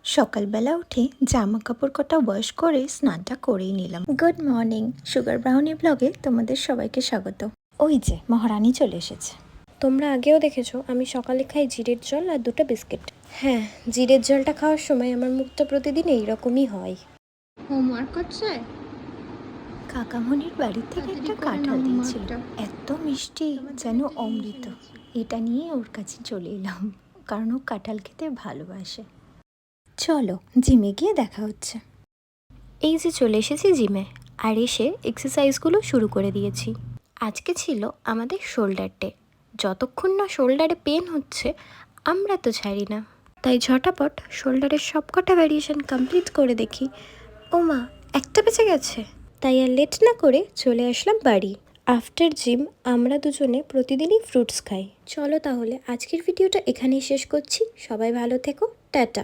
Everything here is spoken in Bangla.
সকালবেলা উঠে জামা কাপড় কটা ওয়াশ করে স্নানটা করেই নিলাম। গুড মর্নিং, সুগার ব্রাউনি ব্লগে তোমাদের সবাইকে স্বাগত। ওই যে মহারানী চলে এসেছে। তোমরা আগেও দেখেছো আমি সকালে খাই জিরের জল আর 2টা বিস্কিট। হ্যাঁ, জিরের জলটা খাওয়ার সময় আমার মুখটা প্রতিদিন এইরকমই হয়। হোমওয়ার্ক করছে। কাকামণির বাড়ি থেকে একটা কাঁঠাল দিয়েছিল, এত মিষ্টি যেন অমৃত। এটা নিয়ে ওর কাছে চলে এলাম, কারণ ও কাঁঠাল খেতে ভালোবাসে। চলো জিমে গিয়ে দেখা হচ্ছে। এই যে চলে এসেছি জিমে, আর এসে এক্সারসাইজগুলো শুরু করে দিয়েছি। আজকে ছিল আমাদের শোল্ডার ডে। যতক্ষণ না শোল্ডারে পেন হচ্ছে আমরা তো ছাড়ি না, তাই ঝটাপট শোল্ডারের সবকটা ভ্যারিয়েশন কমপ্লিট করে দেখি। ও মা, একটা বেঁচে গেছে। তাই আর লেট না করে চলে আসলাম বাড়ি। আফটার জিম আমরা দুজনে প্রতিদিনই ফ্রুটস খাই। চলো তাহলে আজকের ভিডিওটা এখানেই শেষ করছি। সবাই ভালো থেকো, টাটা।